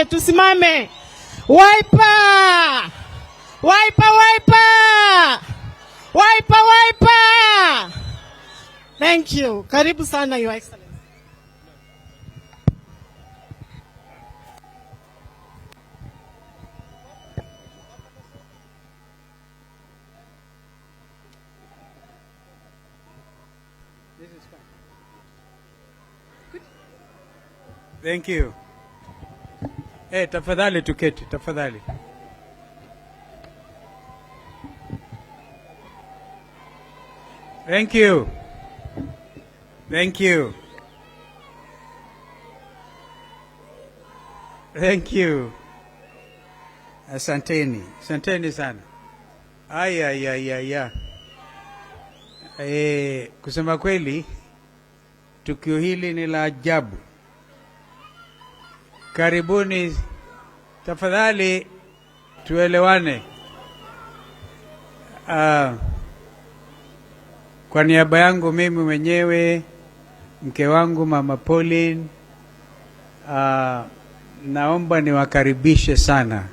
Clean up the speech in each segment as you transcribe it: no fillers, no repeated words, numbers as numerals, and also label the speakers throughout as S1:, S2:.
S1: Tusimame. Wiper! Wiper, wiper! Wiper, wiper! Thank you. Karibu sana, Your Excellency.
S2: This is fine. Good. Thank you. Hey, tafadhali tuketi, tafadhali. Thank you. Thank you. Thank you. Asanteni. Asanteni sana. Aya. Kusema kweli, tukio hili ni la ajabu. Karibuni, tafadhali tuelewane. Kwa niaba yangu mimi mwenyewe, mke wangu Mama Pauline, naomba niwakaribishe sana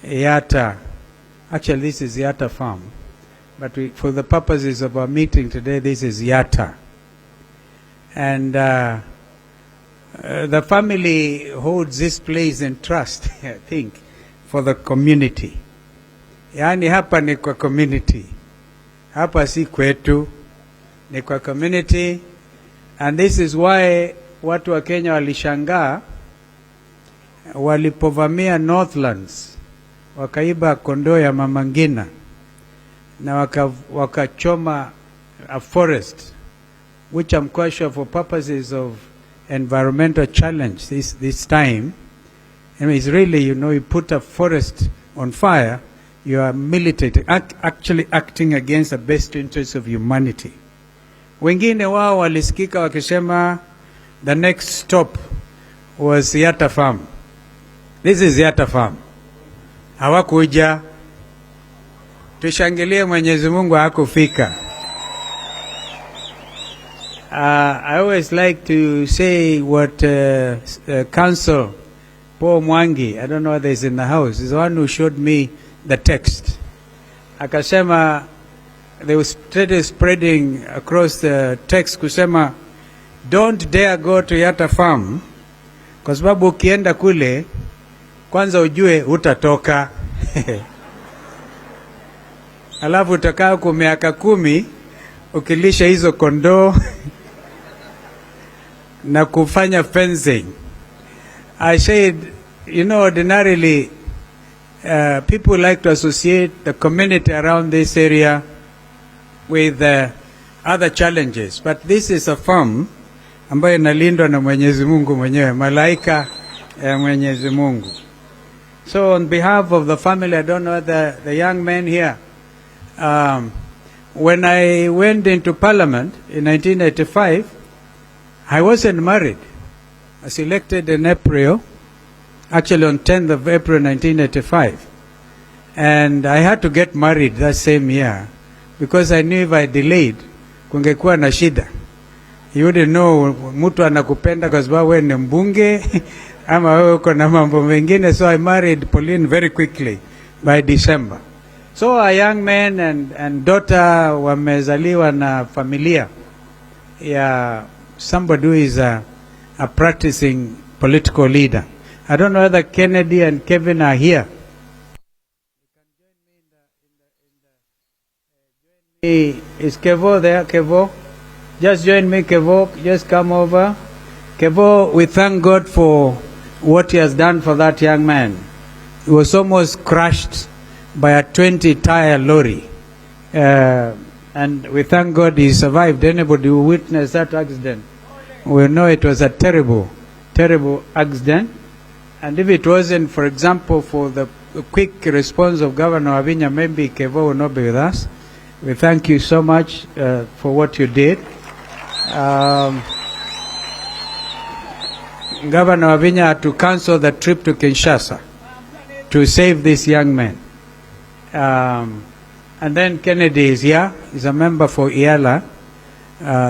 S2: Yatta. Actually, this is Yatta Farm, but for the purposes of our meeting today, this is Yatta. And the family holds this place in trust, I think, for the community. Yani hapa ni kwa community. Hapa si kwetu, ni kwa community. And this is why watu wa Kenya walishangaa walipovamia Northlands, wakaiba kondoo ya Mama Ngina na wakachoma a forest, which I'm quite sure for purposes of environmental challenge this time. I mean, it's really, you put a forest on fire, you are militating, actually acting against the best interests of humanity. Wengine wao walisikika wakisema the next stop was Yatta Farm. This is Yatta Farm. Hawakuja. Tushangilie Mwenyezi Mungu hakufika. I always like to say what Council Paul Mwangi, I don't know whether he's in the house, is the one who showed me the text. Akasema, they were spreading across the text kusema, don't dare go to Yatta Farm, kwa sababu ukienda kule, kwanza ujue utatoka. Alafu utakaa kwa miaka 10, ukilisha hizo kondoo na kufanya fencing. I said, ordinarily, people like to associate the community around this area with other challenges. But this is a farm ambayo inalindwa na Mwenyezi Mungu mwenyewe, malaika ya Mwenyezi Mungu. So on behalf of the family, I don't know the young men here, when I went into Parliament in 1985, I wasn't married. I was elected in April, actually on 10th of April 1985. And I had to get married that same year because I knew if I delayed, kungekuwa na shida. You wouldn't know mtu anakupenda kwa sababu wewe ni mbunge ama wewe uko na mambo mengine. So I married Pauline very quickly by December. So a young man and daughter wamezaliwa na familia ya somebody who is a practicing political leader. I don't know whether Kennedy and Kevin are here. Is Kevo there? Kevo? Just join me, Kevo. Just come over. Kevo, we thank God for what he has done for that young man. He was almost crushed by a 20-tire lorry. And we thank God he survived. Anybody who witnessed that accident will know it was a terrible, terrible accident. And if it wasn't, for example, for the quick response of Governor Avinya, maybe Kevo will not be with us. We thank you so much for what you did. Governor Avinya had to cancel the trip to Kinshasa to save this young man. And then Kennedy is here. He's a member for IALA.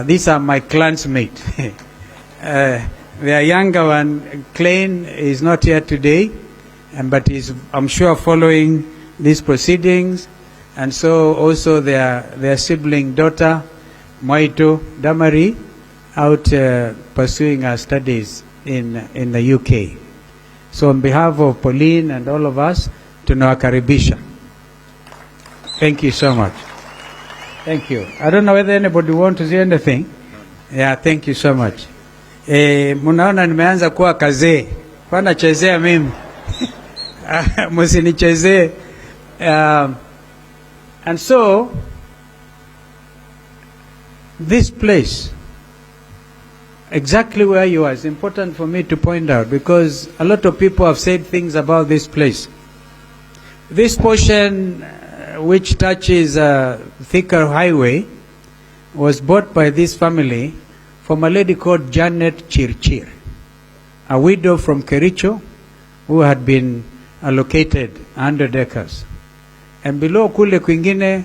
S2: These are my clansmates. Their younger one, Klein, is not here today, but is, I'm sure, following these proceedings. And so also their sibling daughter, Moito Damari, out pursuing her studies in the UK. So on behalf of Pauline and all of us, tunawakaribisha. Thank you so much. Thank you. I don't know whether anybody want to say anything. Yeah, thank you so much. Munaona nimeanza kuwa kazee. Pana chezea mimi. Musinichezee. And so, this place, exactly where you are, is important for me to point out because a lot of people have said things about this place. This portion, which touches Thika Highway, was bought by this family from a lady called Janet Chirchir, a widow from Kericho who had been allocated 100 acres. And below kule kwingine,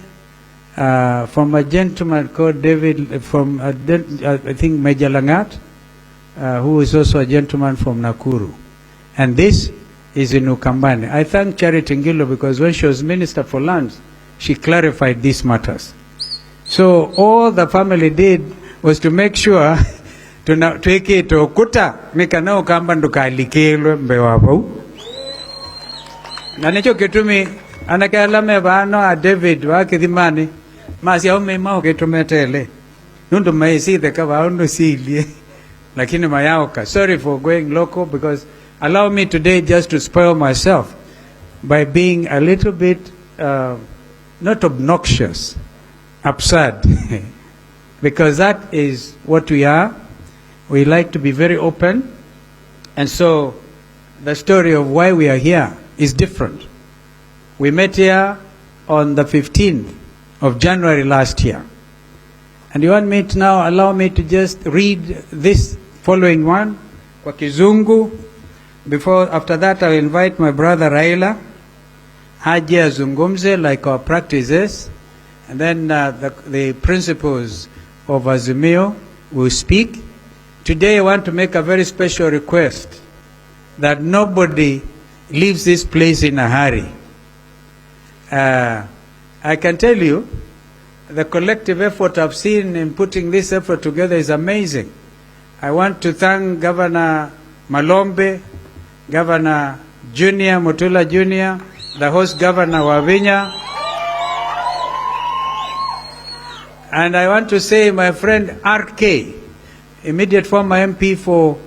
S2: from a gentleman called David, from I think Major Langat, who is also a gentleman from Nakuru. And this is in Ukambani. I thank Charity Ngilo because when she was Minister for Lands, she clarified these matters. So all the family did was to make sure to take it to Kuta, mikana Ukamba ndukalikilwe mbewapo. Na nicho kitumi anakalame bano a David wakithimani masi au mema ketumetele. Nundu maisi the kava undo silie. Lakini mayaoka. Sorry for going local because allow me today just to spoil myself by being a little bit not obnoxious, absurd. Because that is what we are. We like to be very open. And so the story of why we are here is different. We met here on the 15th of January last year. And you want me to now allow me to just read this following one, kwa Kizungu. After that, I will invite my brother Raila, Haji azungumze like our practice is, and then the principals of Azimio will speak. Today I want to make a very special request that nobody leaves this place in a hurry. I can tell you, the collective effort I've seen in putting this effort together is amazing. I want to thank Governor Malombe, Governor Junior, Mutula Junior, the host Governor Wavinya. And I want to say my friend RK, immediate former MP for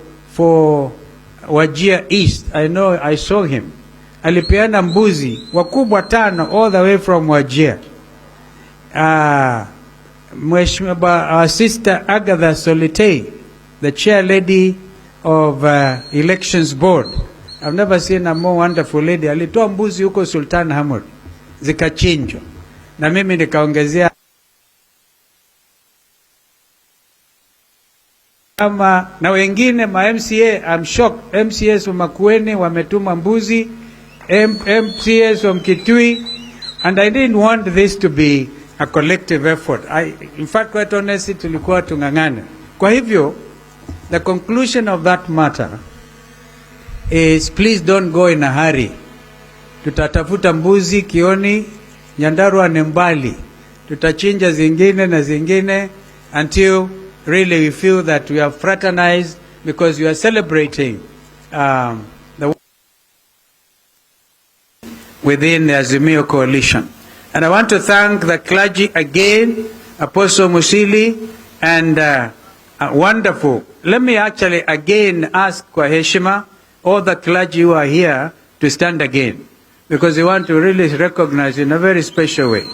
S2: Wajir East. I know I saw him. Alipeana mbuzi wakubwa 5 all the way from Wajir. Mheshimiwa, our sister Agatha Solitei, the chair lady of elections board. I've never seen a more wonderful lady. Alitoa mbuzi huko Sultan Hamud zikachinjwa na mimi nikaongezea na wengine ma MCA. I'm shocked. MCAs wa Makueni wametuma mbuzi, MCAs wa Mkitui, and I didn't want this to be a collective effort. In fact, quite honestly, tulikuwa tungangane. Kwa hivyo, the conclusion of that matter is please don't go in a hurry. Tutatafuta mbuzi Kioni, Nyandarua Nembali. Tutachinja zingine na zingine until really we feel that we have fraternized because we are celebrating the within the Azimio coalition. And I want to thank the clergy again, Apostle Musili, and wonderful. Let me actually again ask kwa heshima all the clergy who are here to stand again, because we want to really recognize in a very special way.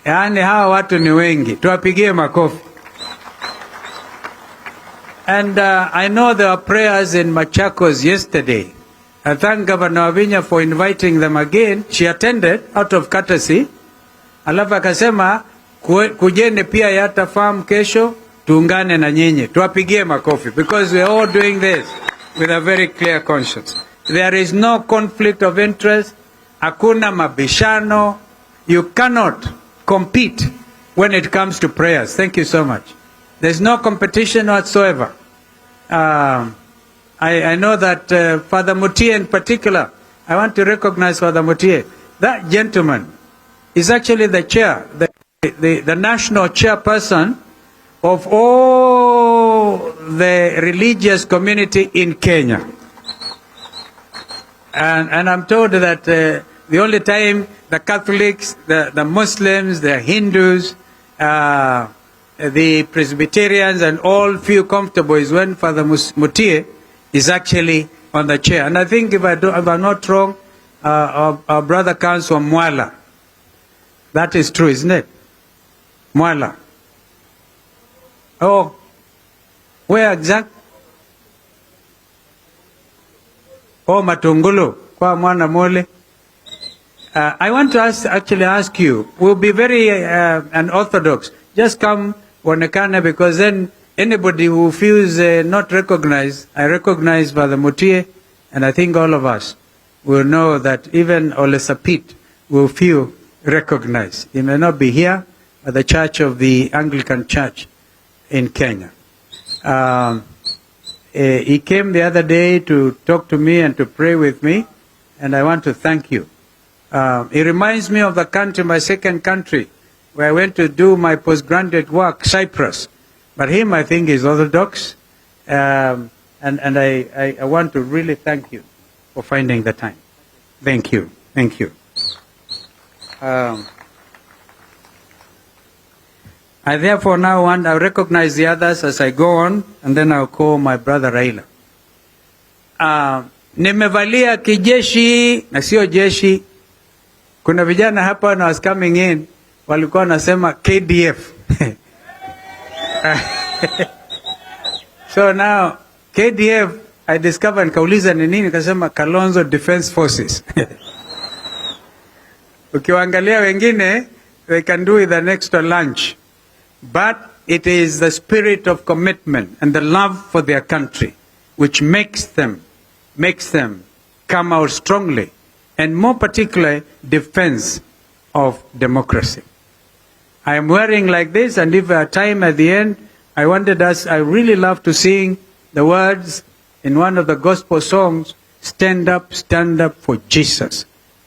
S2: Yaani hawa watu ni wengi, tuwapigie makofi. And I know there were prayers in Machakos yesterday. I thank Governor Wavinya for inviting them again. She attended out of courtesy. Alafu akasema kujeni pia Yata Farm kesho tuungane na nyinyi. Tuwapigie makofi because we are all doing this with a very clear conscience. There is no conflict of interest. Hakuna mabishano. You cannot compete when it comes to prayers. Thank you so much. There's no competition whatsoever. I know that Father Mutie in particular, I want to recognize Father Mutie. That gentleman is actually the chair, the national chairperson of all the religious community in Kenya. And I'm told that the only time the Catholics, the Muslims, the Hindus, the Presbyterians and all feel comfortable is when Father Mutie is actually on the chair. And I think if I'm not wrong, our brother comes from Mwala. That is true, isn't it? Mwala. Oh, where exact? Oh, Matungulu. Kwa mwana mole. I want to ask you, we'll be very unorthodox. Just come Wanekana, because then anybody who feels not recognized, I recognize Father Mutie, and I think all of us will know that even Ole Sapit will feel recognized. He may not be here at the Church of the Anglican Church in Kenya. He came the other day to talk to me and to pray with me, and I want to thank you. It reminds me of the country, my second country, where I went to do my postgraduate work, Cyprus. But him, I think, is Orthodox, and I want to really thank you for finding the time. Thank you. Thank you. I therefore now I recognize the others as I go on, and then I'll call my brother Raila. Nimevalia kijeshi na sio jeshi. Kuna vijana hapa when I was coming in walikuwa wanasema KDF. So now KDF I discovered, kauliza ni nini, kasema Kalonzo Defense Forces. Ukiwaangalia wengine, they can do it the next lunch. But it is the spirit of commitment and the love for their country which makes them come out strongly, and more particularly defense of democracy. I am wearing like this, and if a time at the end, I really love to sing the words in one of the gospel songs, stand up for Jesus.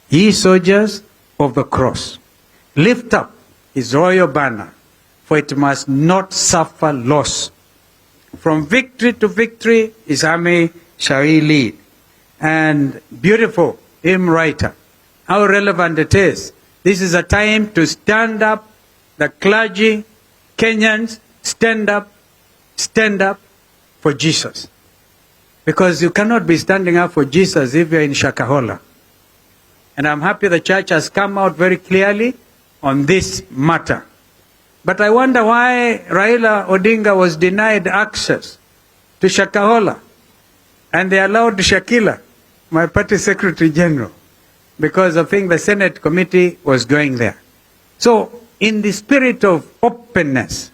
S2: Ye soldiers of the cross, lift up his royal banner, for it must not suffer loss. From victory to victory, his army shall he lead. And beautiful hymn writer, how relevant it is. This is a time to stand up, the clergy, Kenyans, stand up for Jesus. Because you cannot be standing up for Jesus if you're in Shakahola. And I'm happy the church has come out very clearly on this matter. But I wonder why Raila Odinga was denied access to Shakahola, and they allowed Shakila, my party secretary general, because I think the Senate committee was going there. So in the spirit of openness,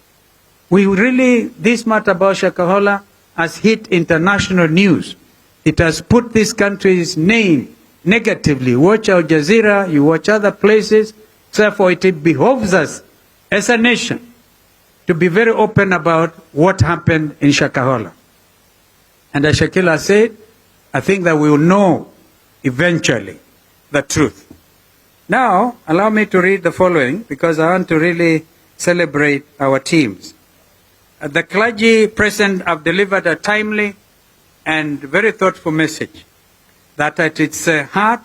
S2: this matter about Shakahola has hit international news. It has put this country's name negatively. Watch Al Jazeera, you watch other places. Therefore, it behoves us as a nation to be very open about what happened in Shakahola. And as Shakila said, I think that we will know eventually the truth. Now, allow me to read the following, because I want to really celebrate our teams. The clergy present have delivered a timely and very thoughtful message that at its heart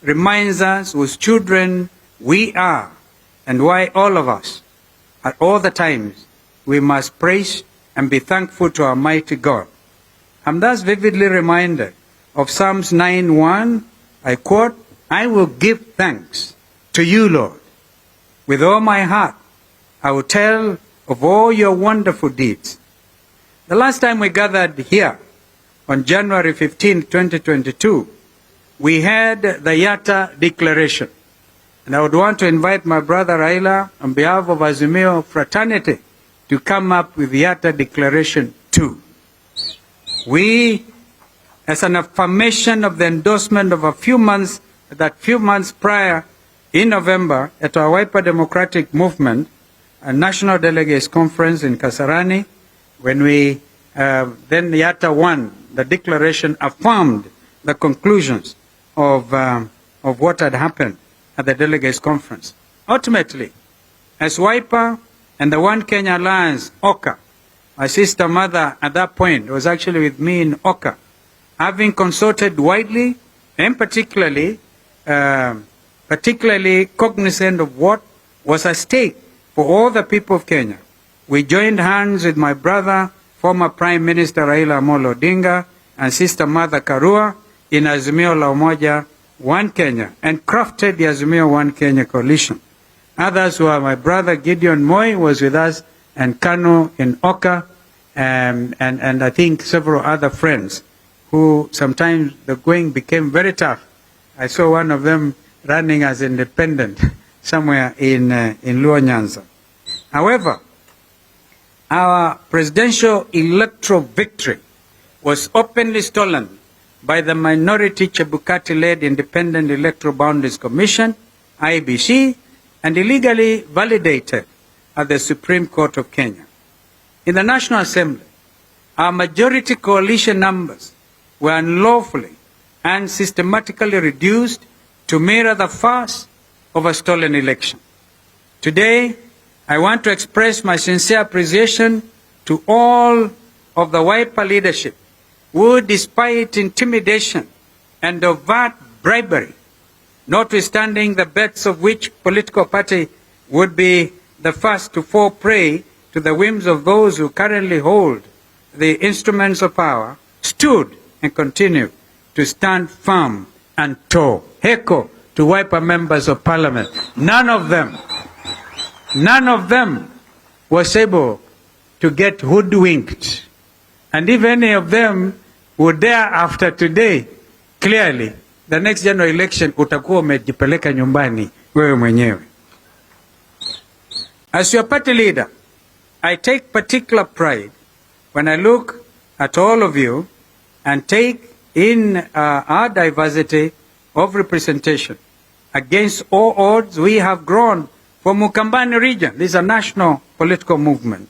S2: reminds us whose children we are and why all of us, at all the times, we must praise and be thankful to our mighty God. I'm thus vividly reminded of Psalms 9:1. I quote, I will give thanks to you, Lord. With all my heart, I will tell of all your wonderful deeds. The last time we gathered here, on January 15, 2022, we had the Yatta Declaration. And I would want to invite my brother Raila, on behalf of Azimio fraternity, to come up with the Yatta Declaration 2. We, as an affirmation of the endorsement of that few months prior, in November, at our Wiper Democratic Movement, a National Delegates Conference in Kasarani, when we Then Yatta 1, the declaration affirmed the conclusions of what had happened at the delegates conference. Ultimately, as Wiper and the One Kenya Alliance, Oka, my sister mother at that point was actually with me in Oka, having consulted widely and particularly cognizant of what was at stake for all the people of Kenya, we joined hands with my brother, former Prime Minister Raila Amolo Odinga, and sister mother Karua in Azimio la Umoja One Kenya, and crafted the Azimio One Kenya coalition. Others were my brother Gideon Moi was with us, and Kanu in Oka, and I think several other friends who sometimes the going became very tough. I saw one of them running as independent somewhere in Luo Nyanza. However, our presidential electoral victory was openly stolen by the minority Chebukati-led Independent Electoral Boundaries Commission, IEBC, and illegally validated at the Supreme Court of Kenya. In the National Assembly, our majority coalition numbers were unlawfully and systematically reduced to mirror the farce of a stolen election. Today, I want to express my sincere appreciation to all of the Wiper leadership who, despite intimidation and overt bribery, notwithstanding the bets of which political party would be the first to fall prey to the whims of those who currently hold the instruments of power, stood and continue to stand firm and tall. Heko to Wiper members of parliament. None of them was able to get hoodwinked. And if any of them would dare after today, clearly, the next general election utakuwa umejipeleka nyumbani wewe mwenyewe. As your party leader, I take particular pride when I look at all of you and take in our diversity of representation. Against all odds, we have grown from Ukambani region. This is a national political movement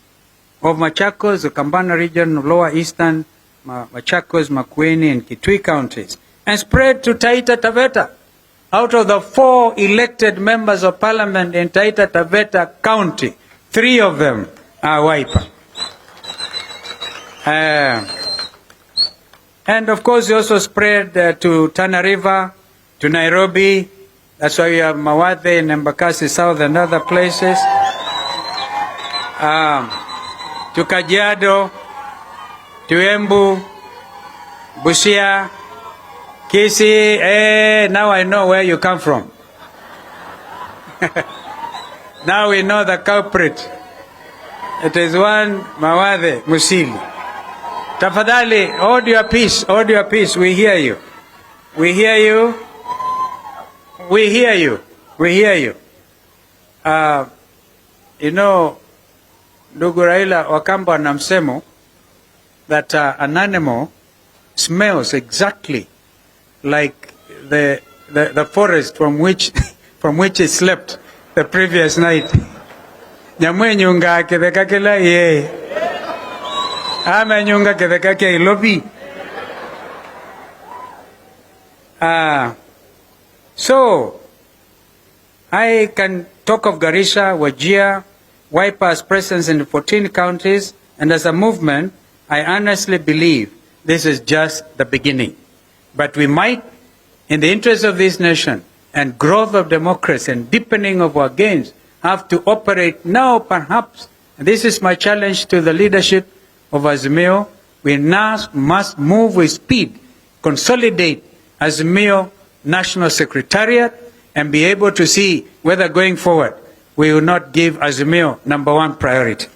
S2: of Machakos, the Ukambani region, Lower Eastern, Machakos, Makueni, and Kitui counties, and spread to Taita Taveta. Out of the 4 elected members of parliament in Taita Taveta County, 3 of them are Wiper. And of course, we also spread to Tana River, to Nairobi. That's why we have Mawathe and Embakasi South and other places. To Kajiado, to Embu, Busia, Kisii. Now I know where you come from. Now we know the culprit. It is one Mawathe Musili. Tafadhali, hold your peace, hold your peace. We hear you. We hear you. We hear you. We hear you. You know, ndugu Raila Wakamba na msemo that an animal smells exactly like the forest from which it slept the previous night. Nyamwe nyunga kitheka kila ye. Ama nyunga kitheka kia ilobi. So, I can talk of Garissa, Wajir, Wiper's presence in 14 counties, and as a movement, I honestly believe this is just the beginning. But we might, in the interest of this nation and growth of democracy and deepening of our gains, have to operate now perhaps. And this is my challenge to the leadership of Azimio. We now must move with speed, consolidate Azimio National Secretariat, and be able to see whether going forward we will not give Azimio #1 priority.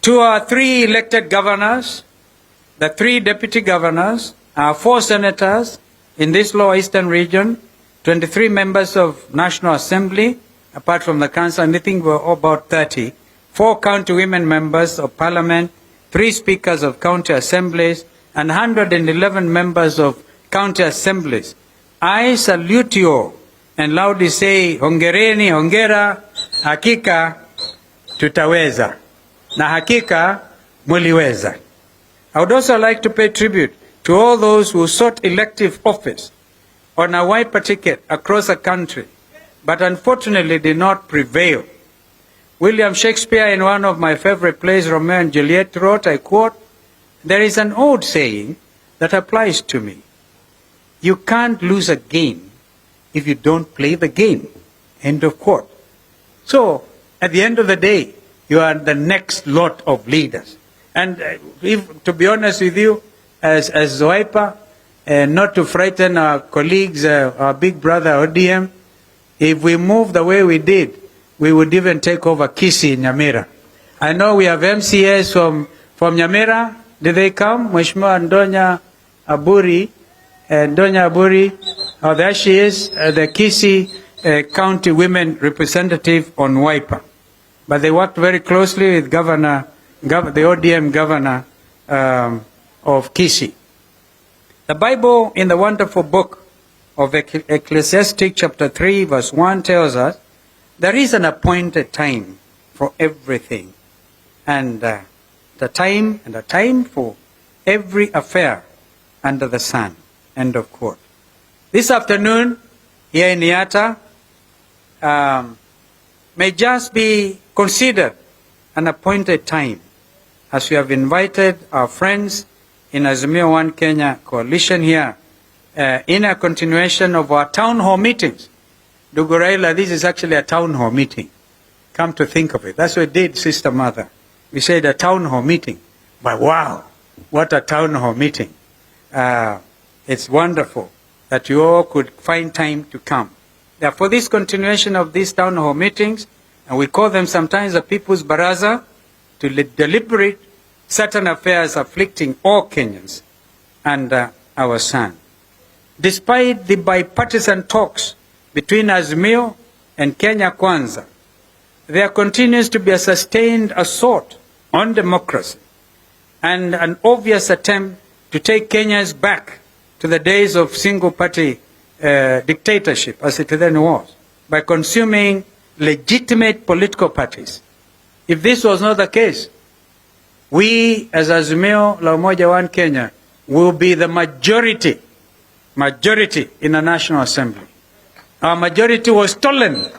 S2: To our 3 elected governors, the 3 deputy governors, our 4 senators in this Lower Eastern region, 23 members of National Assembly, apart from the council, I think we're about 30, 4 county women members of parliament, 3 speakers of county assemblies, and 111 members of county assemblies. I salute you all and loudly say, hongereni, hongera, hakika, tutaweza. Na hakika muliweza. I would also like to pay tribute to all those who sought elective office on a Wiper ticket across the country, but unfortunately did not prevail. William Shakespeare, in one of my favorite plays, Romeo and Juliet, wrote, I quote, "There is an old saying that applies to me. You can't lose a game if you don't play the game." End of quote. So, at the end of the day, you are the next lot of leaders. And to be honest with you, as Wiper, not to frighten our colleagues, our big brother ODM, if we move the way we did, we would even take over Kisii in Nyamira. I know we have MCAs from Nyamira. Did they come? Mheshimiwa Ndonya Aburi, oh, there she is, the Kisii County Women Representative on Wiper. But they worked very closely with the ODM governor of Kisii. The Bible, in the wonderful book of Ecclesiastes chapter 3 verse 1 tells us, there is an appointed time for everything, and the time for every affair under the sun. End of quote. This afternoon, here in Niata, may just be considered an appointed time, as we have invited our friends in Azimio One Kenya coalition here in a continuation of our town hall meetings. Ndugu Raila, this is actually a town hall meeting. Come to think of it. That's what we did, Sister Mother. We said a town hall meeting. But wow, what a town hall meeting. It's wonderful that you all could find time to come. Therefore, this continuation of these town hall meetings, and we call them sometimes the People's Baraza, to deliberate certain affairs afflicting all Kenyans under our sun. Despite the bipartisan talks between Azimio and Kenya Kwanza, there continues to be a sustained assault on democracy and an obvious attempt to take Kenyans back to the days of single-party dictatorship, as it then was, by consuming legitimate political parties. If this was not the case, we as Azimio la Umoja One Kenya will be the majority in the National Assembly. Our majority was stolen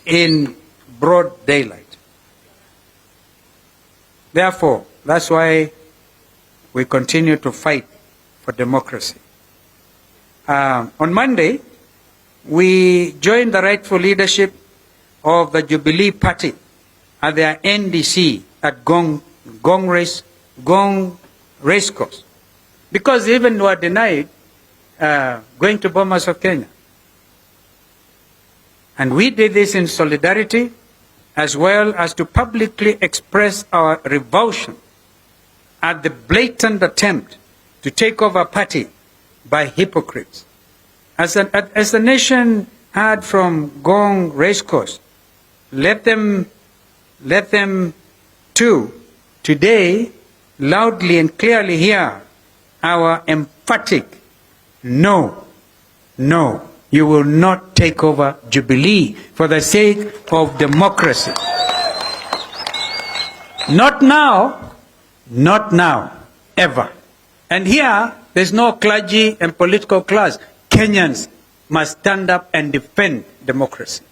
S2: in broad daylight. Therefore, that's why we continue to fight for democracy. On Monday, we joined the rightful leadership of the Jubilee Party at their NDC at Gong Racecourse, because even were denied going to Bomas of Kenya. And we did this in solidarity, as well as to publicly express our revulsion at the blatant attempt to take over party by hypocrites. As the nation heard from Gong Racecourse, let them too today loudly and clearly hear our emphatic no, you will not take over Jubilee for the sake of democracy. Not now, ever. And here, there's no clergy and political class. Kenyans must stand up and defend democracy.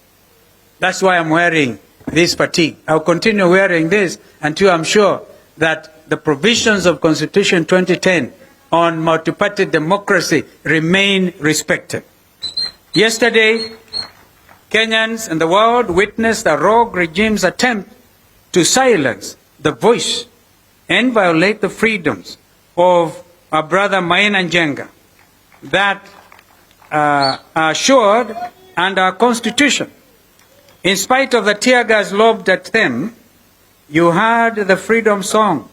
S2: That's why I'm wearing this fatigue. I'll continue wearing this until I'm sure that the provisions of Constitution 2010 on multi-party democracy remain respected. Yesterday, Kenyans and the world witnessed a rogue regime's attempt to silence the voice and violate the freedoms of our brother Maina Njenga that are assured under our Constitution. In spite of the tear gas lobbed at them, you heard the freedom song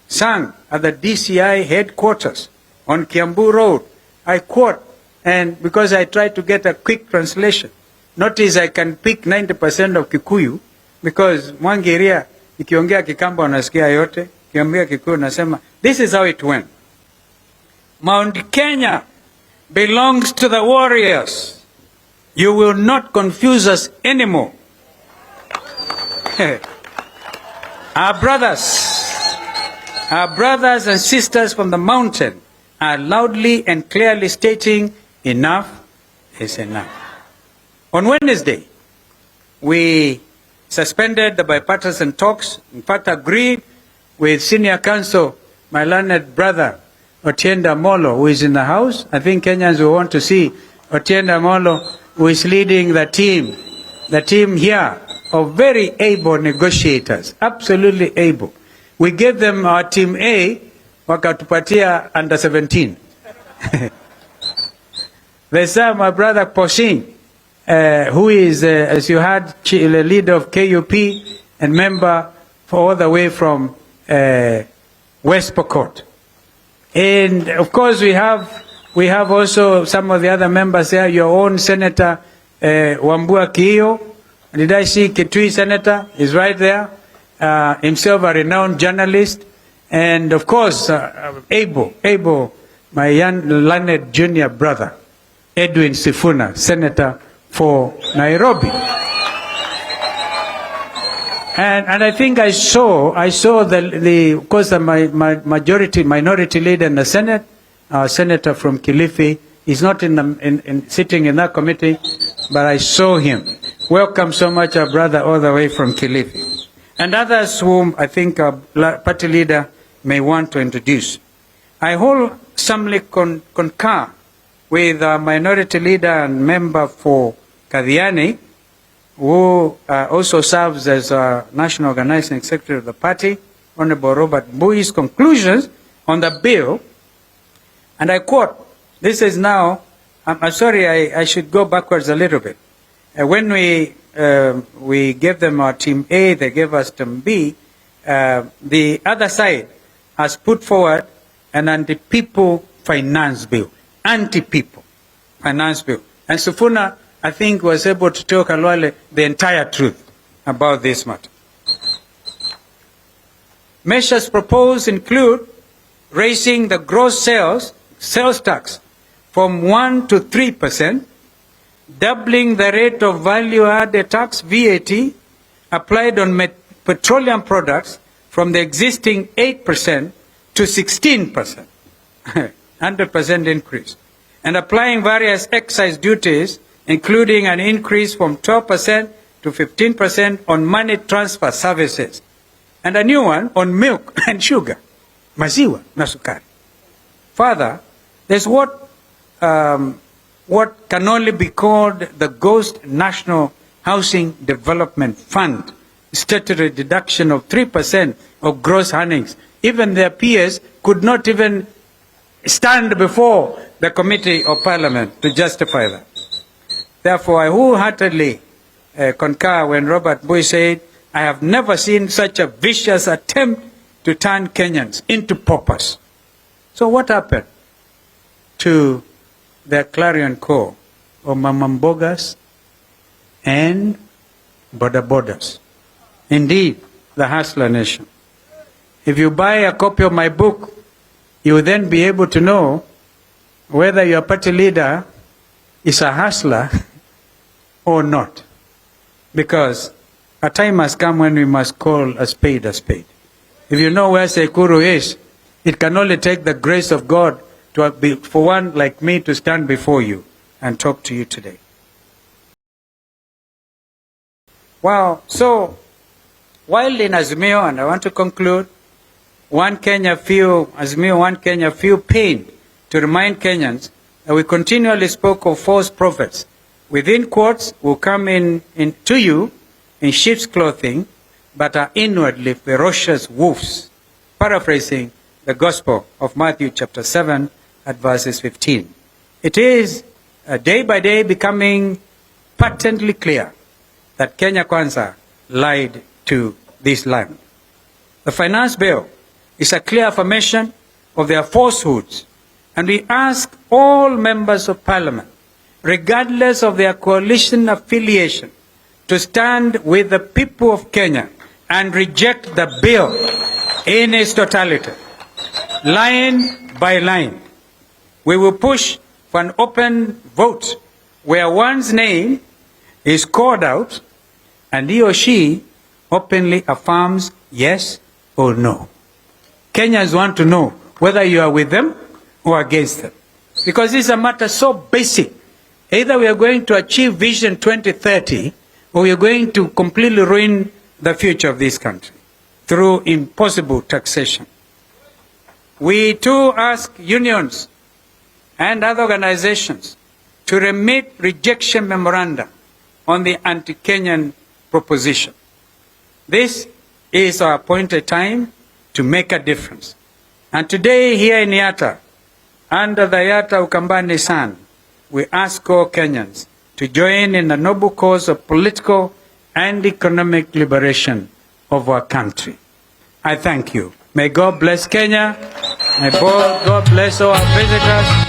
S2: sung at the DCI headquarters on Kiambu Road. I quote, and because I tried to get a quick translation, notice I can pick 90% of Kikuyu, because Mwangiria, ikiongea Kikamba unasikia yote, kiongea Kikuyu nasema, this is how it went. Mount Kenya belongs to the warriors. You will not confuse us anymore. Our brothers and sisters from the mountain are loudly and clearly stating enough is enough. On Wednesday, we suspended the bipartisan talks, in fact agreed with senior counsel, my learned brother, Otienda Molo, who is in the House. I think Kenyans will want to see Otienda Molo, who is leading the team here of very able negotiators, absolutely able. We gave them our team A, wakatupatia under 17. There's my brother Poshin, who is, as you heard, the leader of KUP and member all the way from West Pokot. And of course we have also some of the other members there, your own Senator Wambua Kiyo. Did I see Kitui Senator? Is right there. Himself a renowned journalist. And of course, Able, my young learned junior brother, Edwin Sifuna, Senator for Nairobi. And I think I saw of course the minority leader in the Senate, our senator from Kilifi. He's not sitting in that committee, but I saw him. Welcome so much, our brother, all the way from Kilifi. And others whom I think our party leader may want to introduce. I wholesomely concur with our minority leader and member for Kadhiani, who also serves as National Organizing Secretary of the party, Honorable Robert Mbui's conclusions on the bill. And I quote, this is now, I'm sorry, I should go backwards a little bit. When we gave them our team A, they gave us team B, the other side has put forward an anti-people finance bill. Anti-people finance bill. And Sifuna, I think, was able to tell Kalwale the entire truth about this matter. Measures proposed include raising the gross sales tax from 1% to 3%, doubling the rate of value-added tax, VAT, applied on petroleum products from the existing 8% to 16%, 100% increase, and applying various excise duties, including an increase from 12% to 15% on money transfer services, and a new one on milk and sugar, maziwa na sukari. Further, there's what can only be called the Ghost National Housing Development Fund, statutory deduction of 3% of gross earnings. Even their peers could not even stand before the Committee of Parliament to justify that. Therefore, I wholeheartedly concur when Robert Mbui said, I have never seen such a vicious attempt to turn Kenyans into paupers. So what happened to the clarion call of mamambogas and bodabodas? Indeed, the hustler nation. If you buy a copy of my book, you will then be able to know whether your party leader is a hustler or not. Because a time has come when we must call a spade a spade. If you know where Sekuru is, it can only take the grace of God for one like me to stand before you and talk to you today. Wow, so while in Azimio, and I want to conclude, Azimio One Kenya feel pain to remind Kenyans that we continually spoke of false prophets. Within quotes will come to you in sheep's clothing, but are inwardly ferocious wolves. Paraphrasing the Gospel of Matthew chapter 7 at verses 15. It is day by day becoming patently clear that Kenya Kwanza lied to this land. The finance bill is a clear affirmation of their falsehoods, and we ask all members of Parliament, regardless of their coalition affiliation, to stand with the people of Kenya and reject the bill in its totality, line by line. We will push for an open vote where one's name is called out and he or she openly affirms yes or no. Kenyans want to know whether you are with them or against them. Because this is a matter so basic. Either we are going to achieve Vision 2030 or we are going to completely ruin the future of this country through impossible taxation. We too ask unions and other organizations to remit rejection memoranda on the anti-Kenyan proposition. This is our appointed time to make a difference. And today here in Yatta, under the Yatta Ukambani Sun, we ask all Kenyans to join in the noble cause of political and economic liberation of our country. I thank you. May God bless Kenya. May God bless all our visitors.